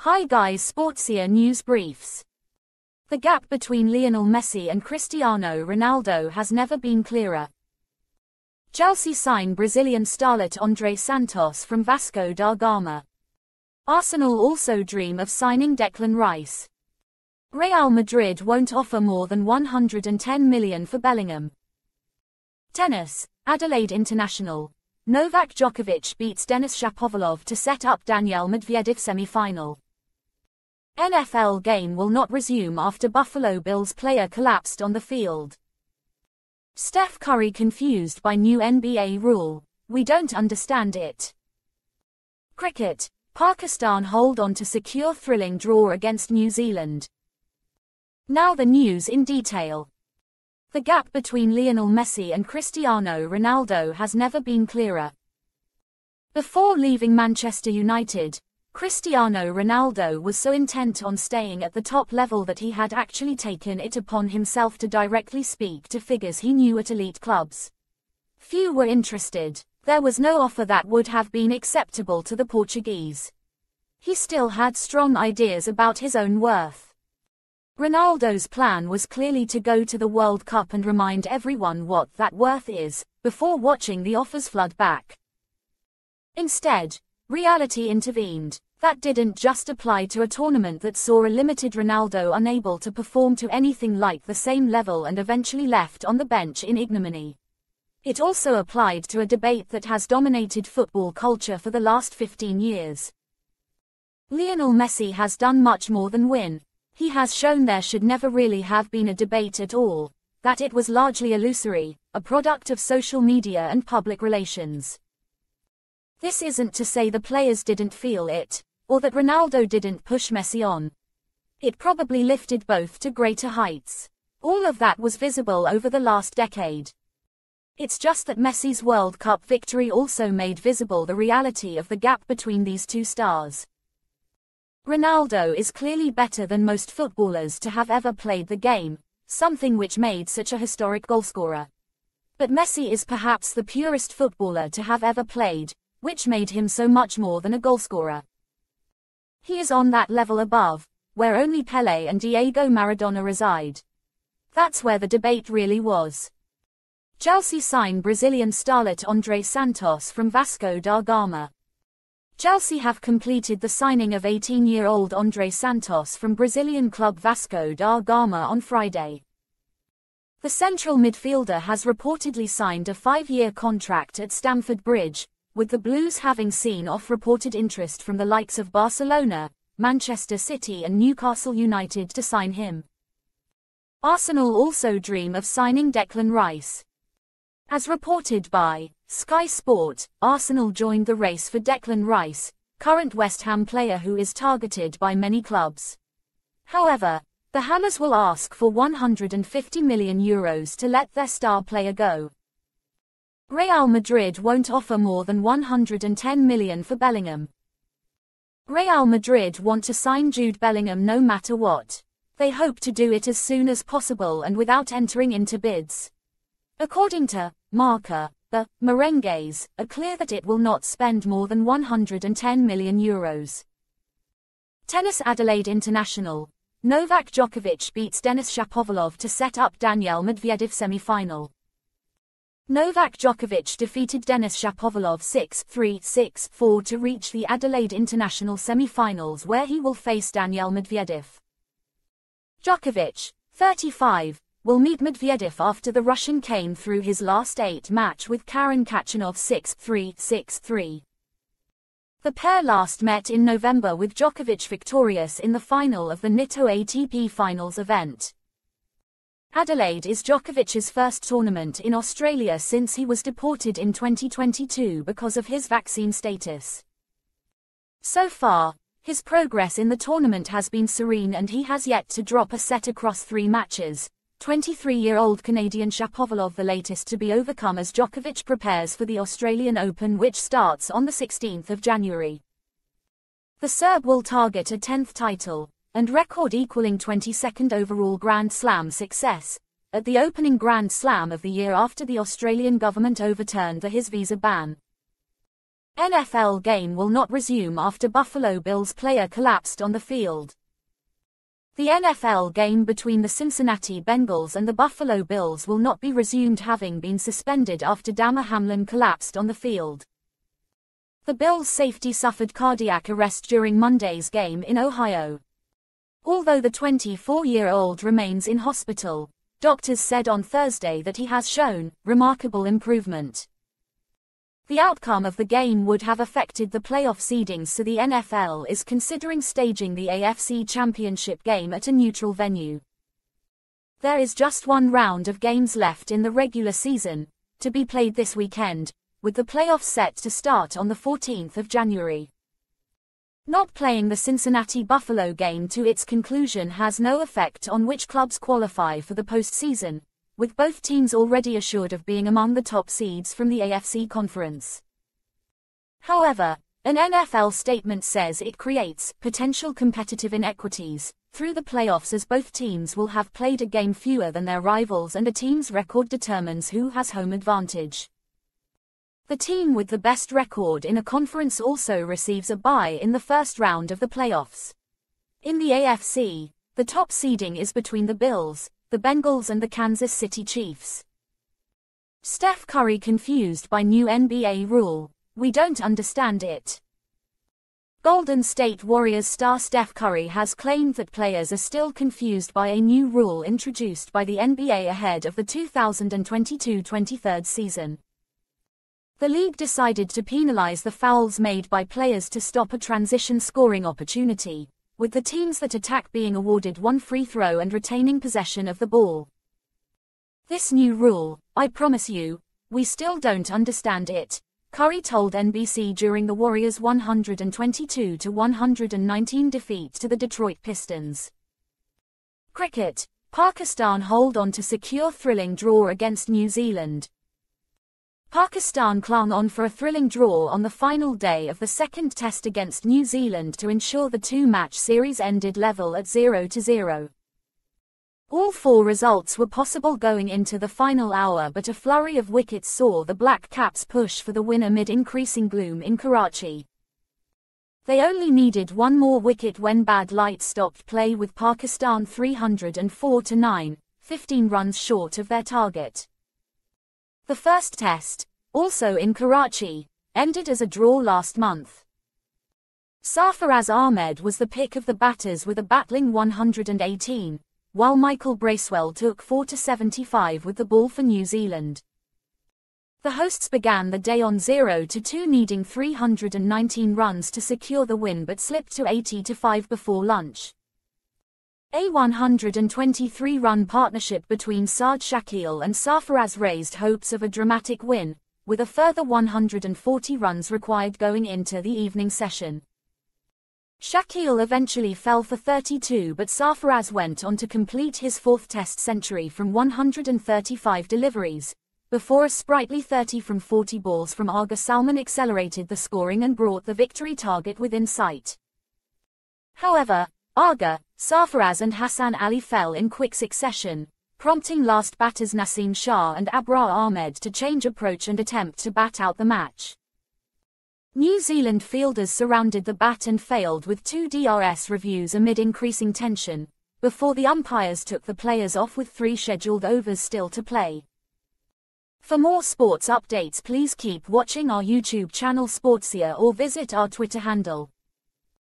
Hi guys, Sportsia News Briefs. The gap between Lionel Messi and Cristiano Ronaldo has never been clearer. Chelsea sign Brazilian starlet Andrey Santos from Vasco da Gama. Arsenal also dream of signing Declan Rice. Real Madrid won't offer more than 110 million for Bellingham. Tennis, Adelaide International. Novak Djokovic beats Denis Shapovalov to set up Daniil Medvedev semi-final. NFL game will not resume after Buffalo Bills player collapsed on the field. Steph Curry confused by new NBA rule. We don't understand it. Cricket, Pakistan hold on to secure thrilling draw against New Zealand. Now the news in detail. The gap between Lionel Messi and Cristiano Ronaldo has never been clearer. Before leaving Manchester United, Cristiano Ronaldo was so intent on staying at the top level that he had actually taken it upon himself to directly speak to figures he knew at elite clubs. Few were interested. There was no offer that would have been acceptable to the Portuguese. He still had strong ideas about his own worth. Ronaldo's plan was clearly to go to the World Cup and remind everyone what that worth is, before watching the offers flood back. Instead, reality intervened. That didn't just apply to a tournament that saw a limited Ronaldo unable to perform to anything like the same level and eventually left on the bench in ignominy. It also applied to a debate that has dominated football culture for the last 15 years. Lionel Messi has done much more than win. He has shown there should never really have been a debate at all, that it was largely illusory, a product of social media and public relations. This isn't to say the players didn't feel it, or that Ronaldo didn't push Messi on. It probably lifted both to greater heights. All of that was visible over the last decade. It's just that Messi's World Cup victory also made visible the reality of the gap between these two stars. Ronaldo is clearly better than most footballers to have ever played the game, something which made such a historic goalscorer. But Messi is perhaps the purest footballer to have ever played, which made him so much more than a goalscorer. He is on that level above, where only Pelé and Diego Maradona reside. That's where the debate really was. Chelsea sign Brazilian starlet Andrey Santos from Vasco da Gama. Chelsea have completed the signing of 18-year-old Andrey Santos from Brazilian club Vasco da Gama on Friday. The central midfielder has reportedly signed a 5-year contract at Stamford Bridge, with the Blues having seen off reported interest from the likes of Barcelona, Manchester City and Newcastle United to sign him. Arsenal also dream of signing Declan Rice. As reported by Sky Sport, Arsenal joined the race for Declan Rice, current West Ham player who is targeted by many clubs. However, the Hammers will ask for €150 million to let their star player go. Real Madrid won't offer more than 110 million for Bellingham. Real Madrid want to sign Jude Bellingham no matter what. They hope to do it as soon as possible and without entering into bids. According to Marca, the Merengues are clear that it will not spend more than €110 million. Tennis Adelaide International. Novak Djokovic beats Denis Shapovalov to set up Daniil Medvedev semi-final. Novak Djokovic defeated Denis Shapovalov 6-3, 6-4 to reach the Adelaide International semi-finals where he will face Daniil Medvedev. Djokovic, 35, will meet Medvedev after the Russian came through his last 8 match with Karen Khachanov 6-3, 6-3. The pair last met in November with Djokovic victorious in the final of the Nitto ATP Finals event. Adelaide is Djokovic's first tournament in Australia since he was deported in 2022 because of his vaccine status. So far, his progress in the tournament has been serene and he has yet to drop a set across 3 matches. 23-year-old Canadian Shapovalov the latest to be overcome as Djokovic prepares for the Australian Open which starts on the 16th of January. The Serb will target a 10th title, and record equaling 22nd overall Grand Slam success, at the opening Grand Slam of the year after the Australian government overturned his visa ban. NFL game will not resume after Buffalo Bills player collapsed on the field. The NFL game between the Cincinnati Bengals and the Buffalo Bills will not be resumed, having been suspended after Damar Hamlin collapsed on the field. The Bills' safety suffered cardiac arrest during Monday's game in Ohio. Although the 24-year-old remains in hospital, doctors said on Thursday that he has shown remarkable improvement. The outcome of the game would have affected the playoff seedings, so the NFL is considering staging the AFC Championship game at a neutral venue. There is just one round of games left in the regular season, to be played this weekend, with the playoffs set to start on the 14th of January. Not playing the Cincinnati-Buffalo game to its conclusion has no effect on which clubs qualify for the postseason, with both teams already assured of being among the top seeds from the AFC conference. However, an NFL statement says it creates potential competitive inequities through the playoffs, as both teams will have played a game fewer than their rivals and a team's record determines who has home advantage. The team with the best record in a conference also receives a bye in the first round of the playoffs. In the AFC, the top seeding is between the Bills, the Bengals and the Kansas City Chiefs. Steph Curry confused by new NBA rule. We don't understand it. Golden State Warriors star Steph Curry has claimed that players are still confused by a new rule introduced by the NBA ahead of the 2022-23 season. The league decided to penalize the fouls made by players to stop a transition scoring opportunity, with the teams that attack being awarded one free throw and retaining possession of the ball. This new rule, I promise you, we still don't understand it, Curry told NBC during the Warriors' 122-119 defeat to the Detroit Pistons. Cricket, Pakistan hold on to secure thrilling draw against New Zealand. Pakistan clung on for a thrilling draw on the final day of the second test against New Zealand to ensure the two-match series ended level at 0-0. All four results were possible going into the final hour, but a flurry of wickets saw the Black Caps push for the win amid increasing gloom in Karachi. They only needed one more wicket when bad light stopped play, with Pakistan 304-9, 15 runs short of their target. The first test, also in Karachi, ended as a draw last month. Sarfaraz Ahmed was the pick of the batters with a battling 118, while Michael Bracewell took 4-75 with the ball for New Zealand. The hosts began the day on 0-2, needing 319 runs to secure the win, but slipped to 80-5 before lunch. A 123-run partnership between Saad Shakil and Sarfaraz raised hopes of a dramatic win, with a further 140 runs required going into the evening session. Shakil eventually fell for 32, but Sarfaraz went on to complete his fourth Test century from 135 deliveries, before a sprightly 30 from 40 balls from Aga Salman accelerated the scoring and brought the victory target within sight. However, Aga, Sarfaraz and Hassan Ali fell in quick succession, prompting last batters Naseem Shah and Abrar Ahmed to change approach and attempt to bat out the match. New Zealand fielders surrounded the bat and failed with 2 DRS reviews amid increasing tension, before the umpires took the players off with 3 scheduled overs still to play. For more sports updates, please keep watching our YouTube channel Sportsia or visit our Twitter handle.